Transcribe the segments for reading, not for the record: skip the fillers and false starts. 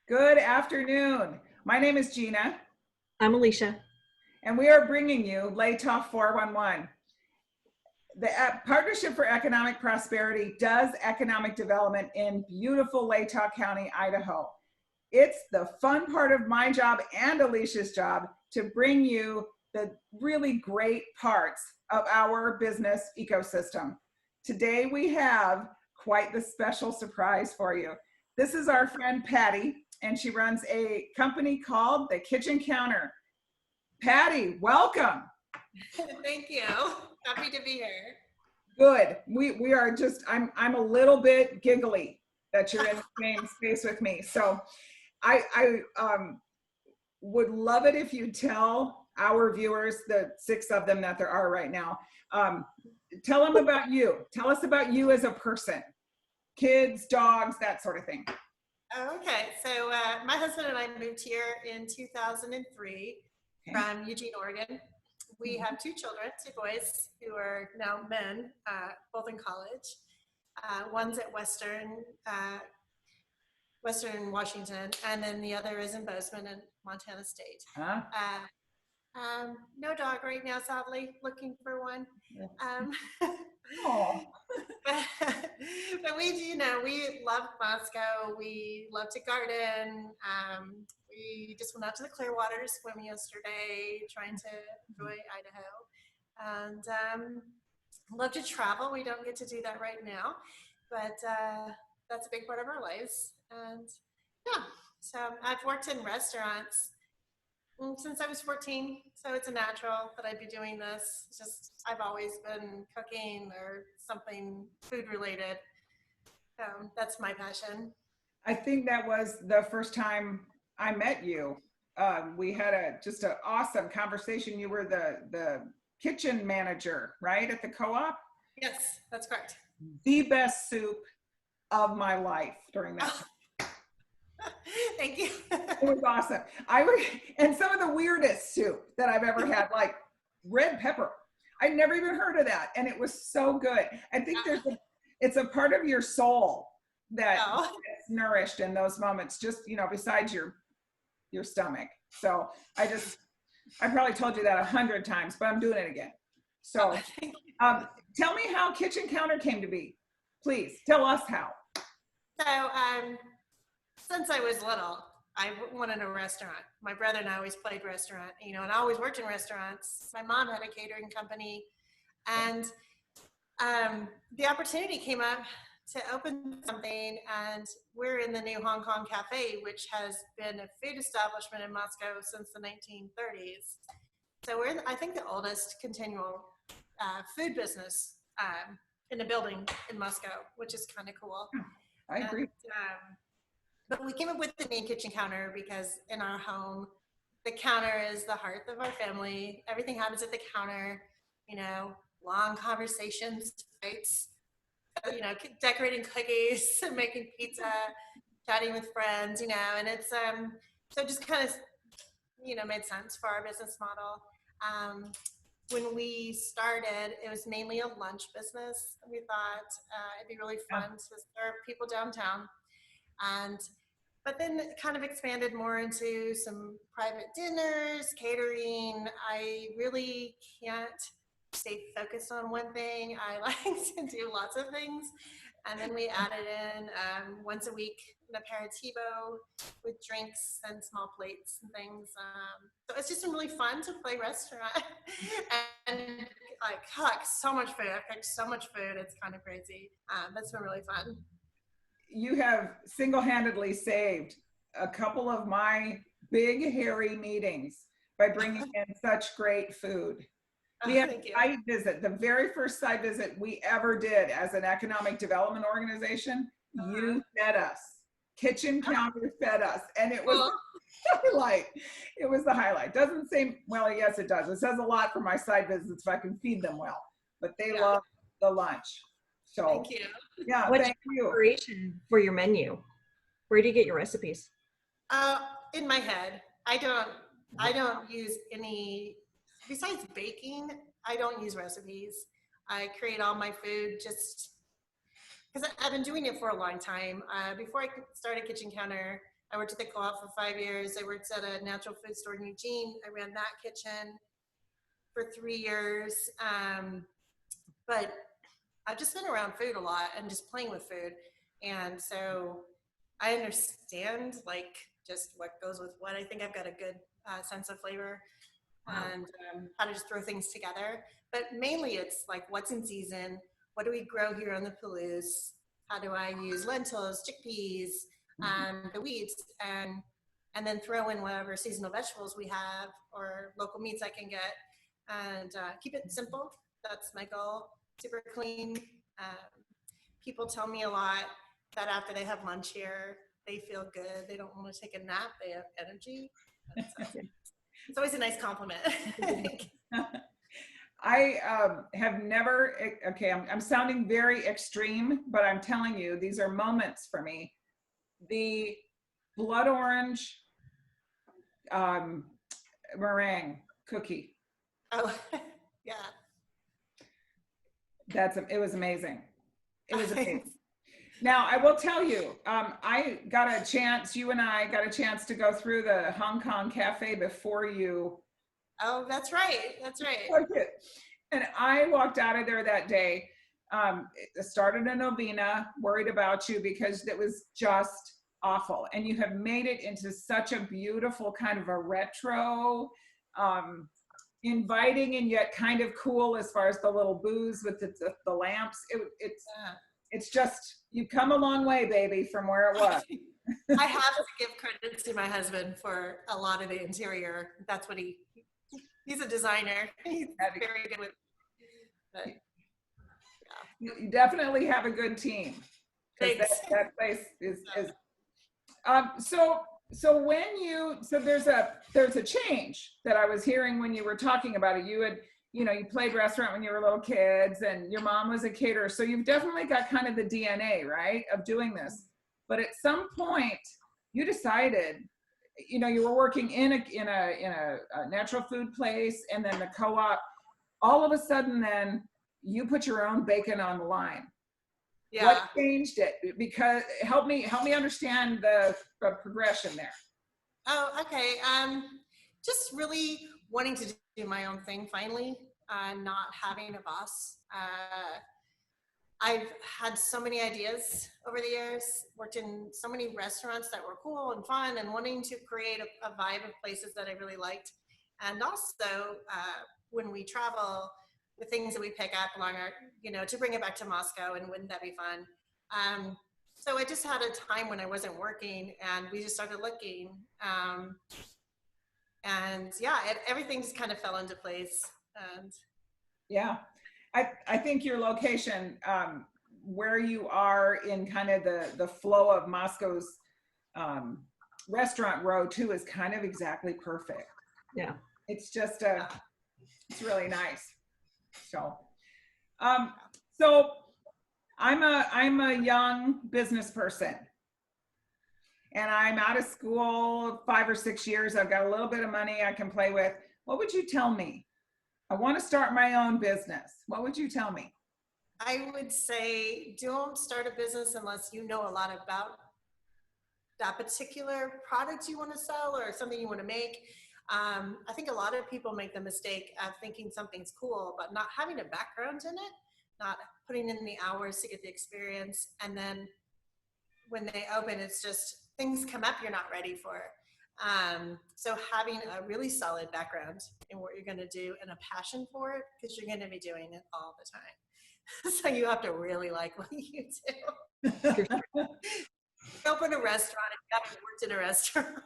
Good afternoon. My name is Gina, I'm Alicia. and we are bringing you Lay Talk 411. The Partnership for Economic Prosperity does economic development in beautiful Latah County, Idaho. It's the fun part of my job and Alicia's job to bring you the really great parts of our business ecosystem. Today we have quite the special surprise for you. This is our friend Patty, and she runs a company called The Kitchen Counter. Patty, welcome. Thank you. Happy to be here. Good. We are just I'm a little bit giggly that you're in the same space with me. So I would love it if you tell our viewers, the 6 of them that there are right now, tell them about you. Tell us about you as a person, kids, dogs, that sort of thing. Okay, so my husband and I moved here in 2003 from Eugene, Oregon. We have 2 children, 2 boys who are now men, both in college. One's at Western Washington, and then the other is in Bozeman in Montana State. Huh? No dog right now, sadly, looking for one. Oh. But we love Moscow. We love to garden. We just went out to the Clearwater to swim yesterday, trying to enjoy Idaho. And love to travel. We don't get to do that right now, but that's a big part of our lives. And yeah, so I've worked in restaurants since I was 14, so it's a natural that I'd be doing this. It's just I've always been cooking or something food related. So that's my passion. I think that was the first time I met you. We had just an awesome conversation. You were the kitchen manager, right, at the co-op? Yes, that's correct. The best soup of my life during that time. Thank you. It was awesome. And some of the weirdest soup that I've ever had, like red pepper. I'd never even heard of that, and it was so good. I think it's a part of your soul that gets nourished in those moments, just besides your stomach. So I probably told you that 100 times, but I'm doing it again. So tell me how Kitchen Counter came to be. Please tell us how. So since I was little, I wanted a restaurant. My brother and I always played restaurant, and I always worked in restaurants. My mom had a catering company, and the opportunity came up to open something, and we're in the new Hong Kong Cafe, which has been a food establishment in Moscow since the 1930s. So we're, I think, the oldest continual food business in a building in Moscow, which is kind of cool. I agree. And, but we came up with the name Kitchen Counter because in our home, the counter is the heart of our family. Everything happens at the counter, long conversations, fights, decorating cookies, making pizza, chatting with friends, and it's, so it just kind of, made sense for our business model. When we started, it was mainly a lunch business. We thought it'd be really fun to serve people downtown. But then it kind of expanded more into some private dinners, catering. I really can't stay focused on one thing. I like to do lots of things. And then we added in once a week an aperitivo with drinks and small plates and things. So it's just been really fun to play restaurant and I cook so much food. I cook so much food. It's kind of crazy. That's been really fun. You have single-handedly saved a couple of my big, hairy meetings by bringing in such great food. We had a site visit, the very first site visit we ever did as an economic development organization. You fed us. Kitchen Counter fed us. And it was the highlight. It was the highlight. Doesn't say, well, yes, it does. It says a lot for my site visits if I can feed them well. But they love the lunch. So thank you. Yeah, What's thank you. Inspiration for your menu? Where do you get your recipes? In my head. I don't use any, besides baking, I don't use recipes. I create all my food just because I've been doing it for a long time. Before I started Kitchen Counter, I worked at the co-op for 5 years. I worked at a natural food store in Eugene. I ran that kitchen for 3 years. But I've just been around food a lot and just playing with food. And so I understand like just what goes with what. I think I've got a good sense of flavor. Wow. And how to just throw things together. But mainly it's like what's in season, what do we grow here on the Palouse, how do I use lentils, chickpeas, the wheats, and then throw in whatever seasonal vegetables we have or local meats I can get, and keep it simple. That's my goal. Super clean. People tell me a lot that after they have lunch here, they feel good. They don't want to take a nap. They have energy. It's always a nice compliment. I have never, okay, I'm sounding very extreme, but I'm telling you, these are moments for me. The blood orange meringue cookie. Oh, yeah. It was amazing. It was amazing. Now, I will tell you, you and I got a chance to go through the Hong Kong cafe before you. Oh, that's right. That's right. And I walked out of there that day, started a novena, worried about you because it was just awful. And you have made it into such a beautiful kind of a retro, inviting and yet kind of cool as far as the little booths with the lamps. It's just, you come a long way, baby, from where it was. I have to give credit to my husband for a lot of the interior. That's what he's a designer. He's very good with it. Yeah. You definitely have a good team. Thanks. That place is so there's a change that I was hearing when you were talking about it. You played restaurant when you were little kids and your mom was a caterer. So you've definitely got kind of the DNA, right, of doing this. But at some point you decided, you were working in a natural food place and then the co-op, all of a sudden then you put your own bacon on the line. Yeah. What changed it? Because help me understand the progression there. Oh, okay. Just really wanting to do my own thing finally, not having a boss. I've had so many ideas over the years, worked in so many restaurants that were cool and fun and wanting to create a vibe of places that I really liked. And also when we travel, the things that we pick up along our, to bring it back to Moscow, and wouldn't that be fun? So I just had a time when I wasn't working and we just started looking. And yeah, everything just kind of fell into place. And yeah, I think your location, where you are in kind of the flow of Moscow's restaurant row too is kind of exactly perfect. Yeah. It's just, it's really nice. So I'm a young business person and I'm out of school 5 or 6 years. I've got a little bit of money I can play with. What would you tell me? I want to start my own business. What would you tell me? I would say don't start a business unless you know a lot about that particular product you want to sell or something you want to make. I think a lot of people make the mistake of thinking something's cool, but not having a background in it, not putting in the hours to get the experience. And then when they open, it's just things come up you're not ready for. So having a really solid background in what you're going to do and a passion for it, because you're going to be doing it all the time. So you have to really like what you do. Open a restaurant if you haven't worked in a restaurant.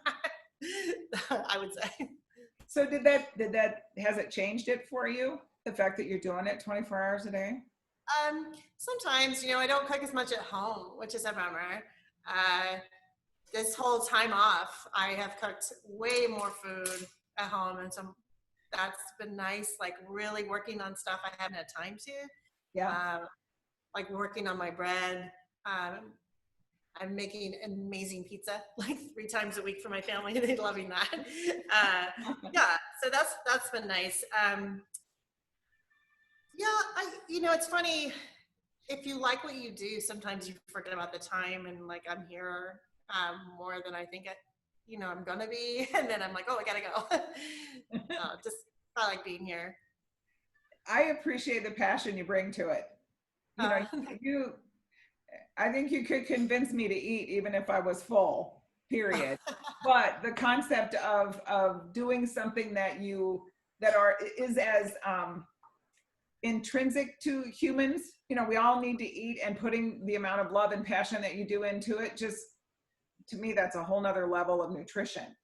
I would say. So has it changed it for you? The fact that you're doing it 24 hours a day? Sometimes, I don't cook as much at home, which is a bummer. This whole time off, I have cooked way more food at home. And so that's been nice, like really working on stuff I haven't had time to. Yeah. Like working on my bread. I'm making amazing pizza like 3 times a week for my family. They're loving that. Yeah, so that's been nice. Yeah, it's funny. If you like what you do, sometimes you forget about the time and like I'm here more than I think I'm gonna be. And then I'm like, oh, I gotta go. Just I like being here. I appreciate the passion you bring to it. You know, Uh, you, I think you could convince me to eat even if I was full, period. But the concept of doing something that is as intrinsic to humans, we all need to eat, and putting the amount of love and passion that you do into it, just to me, that's a whole nother level of nutrition.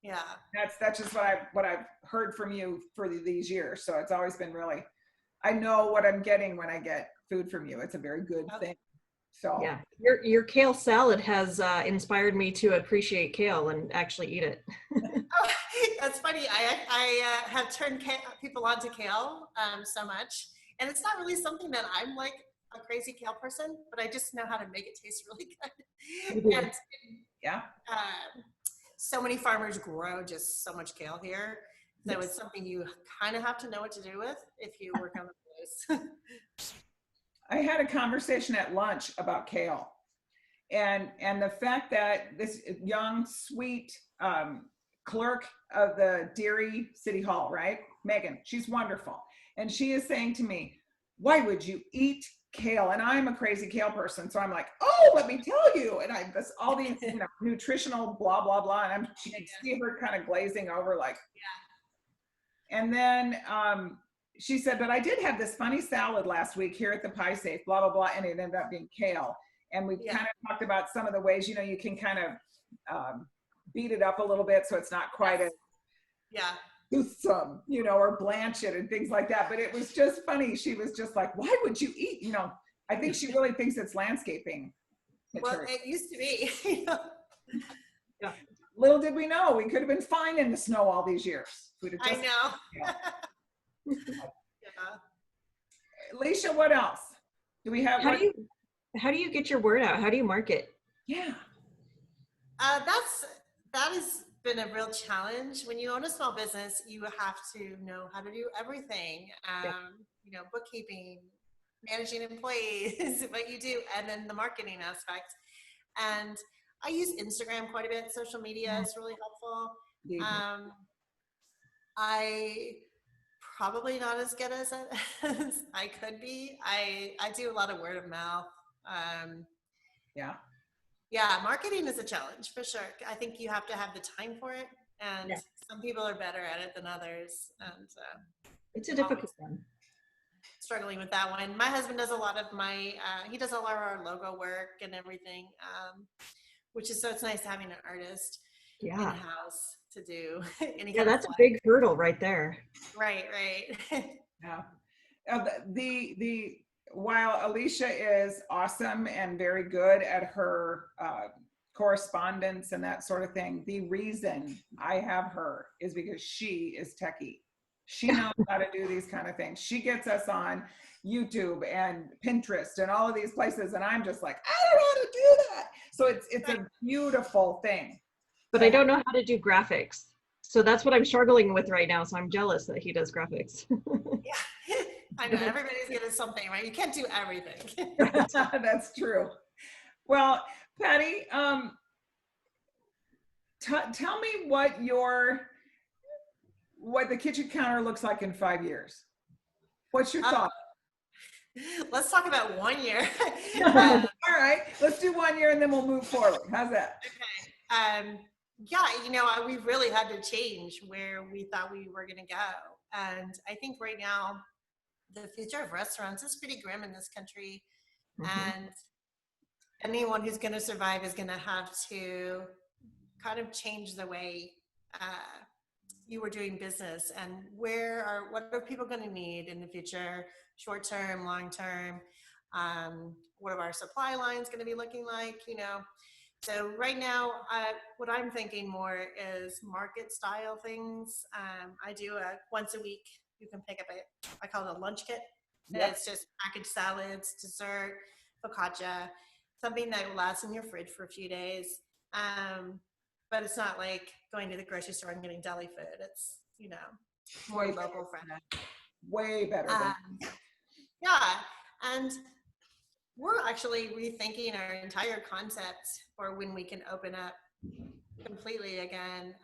yeah. That's just what I've heard from you for these years. So it's always been really, I know what I'm getting when I get food from you. It's a very good thing. So Yeah, your kale salad has inspired me to appreciate kale and actually eat it. Oh, that's funny. I have turned people on to kale so much, and it's not really something that I'm like a crazy kale person, but I just know how to make it taste really good. And yeah, so many farmers grow just so much kale here, so yes. it's something you kind of have to know what to do with if you work on the place. I had a conversation at lunch about kale, and the fact that this young, sweet clerk of the Deary City Hall, right, Megan, she's wonderful, and she is saying to me, "Why would you eat kale?" And I'm a crazy kale person, so I'm like, "Oh, let me tell you." And I this all these nutritional blah blah blah, and you can see her kind of glazing over, like, yeah. And then she said, "But I did have this funny salad last week here at the Pie Safe, blah, blah, blah." And it ended up being kale. And we kind of talked about some of the ways, you can kind of beat it up a little bit so it's not quite as toothsome, or blanch it and things like that. But it was just funny. She was just like, "Why would you eat?" I think she really thinks it's landscaping material. Well, it used to be. Yeah. Little did we know, we could have been fine in the snow all these years. I know. Yeah. Alicia, what else do we have? How do you get your word out? How do you market? Yeah. That has been a real challenge. When you own a small business, you have to know how to do everything. Bookkeeping, managing employees, what you do, and then the marketing aspect. And I use Instagram quite a bit. Social media is really helpful. I probably not as good as I could be. I do a lot of word of mouth. Yeah, marketing is a challenge for sure. I think you have to have the time for it, and some people are better at it than others. And it's a difficult one. Struggling with that one. My husband does a lot of he does a lot of our logo work and everything, which is, so it's nice having an artist in-house to do any kind that's a big hurdle right there. Right. Yeah. While Alicia is awesome and very good at her correspondence and that sort of thing, the reason I have her is because she is techie. She knows how to do these kind of things. She gets us on YouTube and Pinterest and all of these places, and I'm just like, I don't know how to do that. So it's a beautiful thing. But I don't know how to do graphics. So that's what I'm struggling with right now. So I'm jealous that he does graphics. Yeah, I know. Everybody's good at something, right? You can't do everything. That's true. Well, Patty, tell me what the kitchen counter looks like in 5 years. What's your thought? Let's talk about 1 year. All right, let's do 1 year and then we'll move forward. How's that? Okay. We really had to change where we thought we were going to go. And I think right now, the future of restaurants is pretty grim in this country. And anyone who's going to survive is going to have to kind of change the way you were doing business, and what are people going to need in the future, short term, long term. What are our supply lines going to be looking like? So right now, what I'm thinking more is market style things. I do once a week. You can pick up I call it a lunch kit. Yep. It's just packaged salads, dessert, focaccia, something that will last in your fridge for a few days. But it's not like going to the grocery store and getting deli food. It's, more local friendly. Way better. Yeah. And We're actually rethinking our entire concept for when we can open up completely again.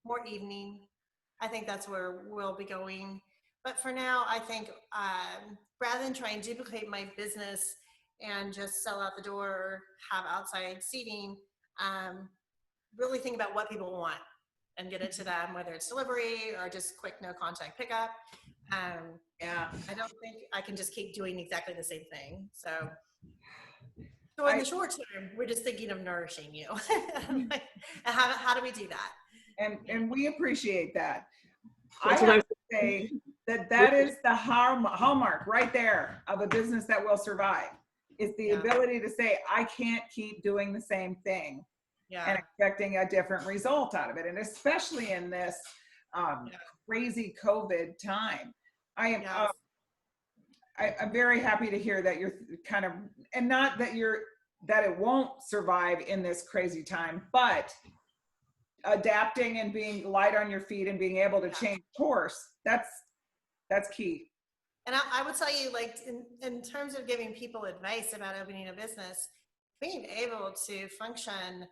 More evening. I think that's where we'll be going. But for now, I think rather than try and duplicate my business and just sell out the door or have outside seating, really think about what people want and get it to them, whether it's delivery or just quick no contact pickup. Yeah. I don't think I can just keep doing exactly the same thing. So in the short term, we're just thinking of nourishing you. And how do we do that? And we appreciate that. That's I what I have was to say that is the hallmark right there of a business that will survive. Is the ability to say, I can't keep doing the same thing and expecting a different result out of it. And especially in this crazy COVID time. I'm very happy to hear that you're kind of, and not that that it won't survive in this crazy time, but adapting and being light on your feet and being able to change course. That's key. And I would tell you, like, in terms of giving people advice about opening a business, being able to function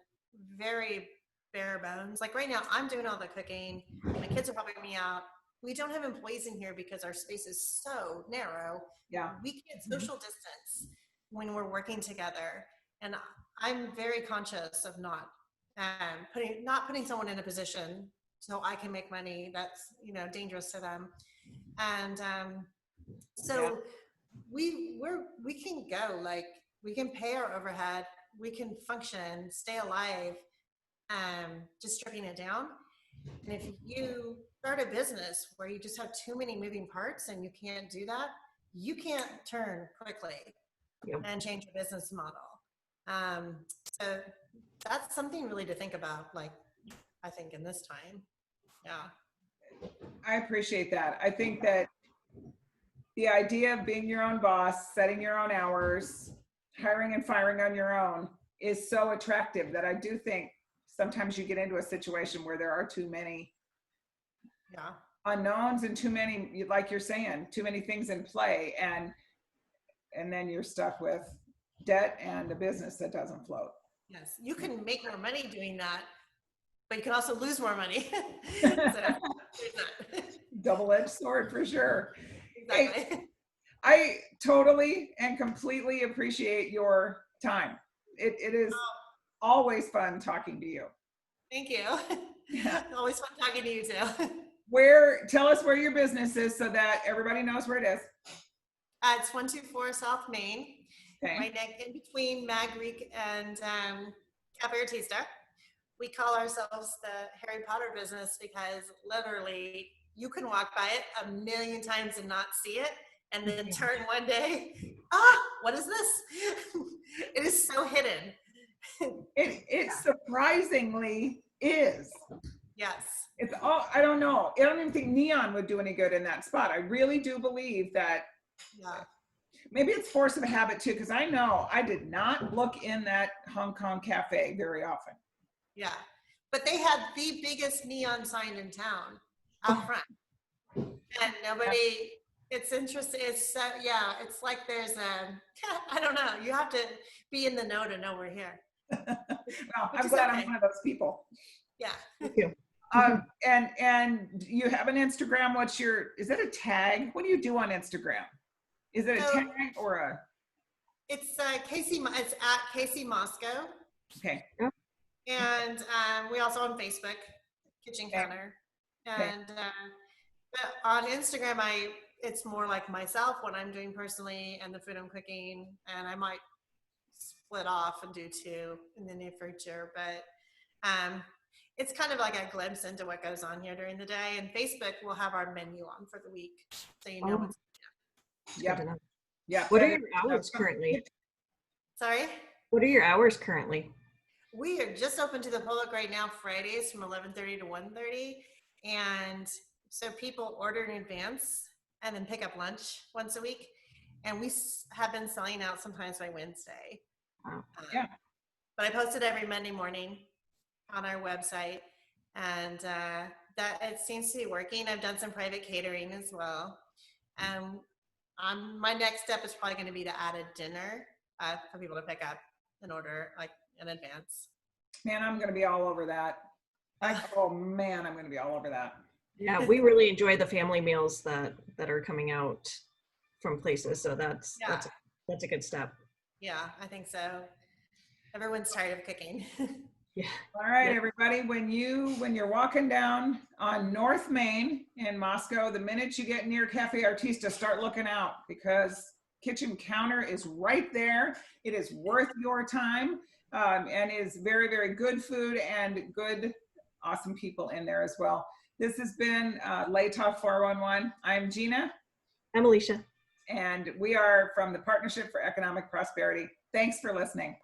very bare bones. Like right now, I'm doing all the cooking. My kids are helping me out. We don't have employees in here because our space is so narrow. Yeah. We can't social distance when we're working together. And I'm very conscious of not putting someone in a position so I can make money that's, dangerous to them. And we can go, like, we can pay our overhead, we can function, stay alive, just stripping it down. And if you start a business where you just have too many moving parts and you can't do that, you can't turn quickly and change your business model. So that's something really to think about, like, I think in this time. Yeah. I appreciate that. I think that the idea of being your own boss, setting your own hours, hiring and firing on your own is so attractive that I do think sometimes you get into a situation where there are too many unknowns and too many, like you're saying, too many things in play, and then you're stuck with debt and a business that doesn't float. Yes, you can make more money doing that, but you can also lose more money. Double-edged sword for sure. Exactly. Hey, I totally and completely appreciate your time. It is always fun talking to you. Thank you. Yeah. Always fun talking to you too. Tell us where your business is so that everybody knows where it is. It's 124 South Main, right in between Mag Greek and Cafe Artista. We call ourselves the Harry Potter business because literally you can walk by it a million times and not see it, and then turn one day, what is this? It is so hidden. It surprisingly is. Yes. It's all, I don't know. I don't even think neon would do any good in that spot. I really do believe that. Yeah. Maybe it's force of habit too, because I know I did not look in that Hong Kong cafe very often. Yeah. But they had the biggest neon sign in town out front. And nobody, it's interesting. It's, it's like there's I don't know. You have to be in the know to know we're here. Well, I'm glad I'm one of those people. Yeah. Thank you. And you have an Instagram. Is that a tag? What do you do on Instagram? Is it a tag or a? It's it's at Casey Moscow. Okay. And we also on Facebook, Kitchen Counter. And but on Instagram, it's more like myself, what I'm doing personally and the food I'm cooking. And I might split off and do two in the near future. But it's kind of like a glimpse into what goes on here during the day. And Facebook will have our menu on for the week, so you know what's. Yeah. What are your hours currently? Sorry? What are your hours currently? We are just open to the public right now, Fridays from 11:30 to 1:30. And so people order in advance and then pick up lunch once a week. And we have been selling out sometimes by Wednesday. Wow. But I post it every Monday morning on our website. And that it seems to be working. I've done some private catering as well. My next step is probably going to be to add a dinner for people to pick up and order like in advance. Man, I'm going to be all over that. Oh man, I'm going to be all over that. Yeah, we really enjoy the family meals that are coming out from places. So that's a good step. Yeah, I think so. Everyone's tired of cooking. Yeah. All right, Yep. everybody, when you're walking down on North Main in Moscow, the minute you get near Cafe Artista, start looking out because kitchen counter is right there. It is worth your time and is very, very good food and good, awesome people in there as well. This has been Lay Talk 411. I'm Gina. I'm Alicia. And we are from the Partnership for Economic Prosperity. Thanks for listening.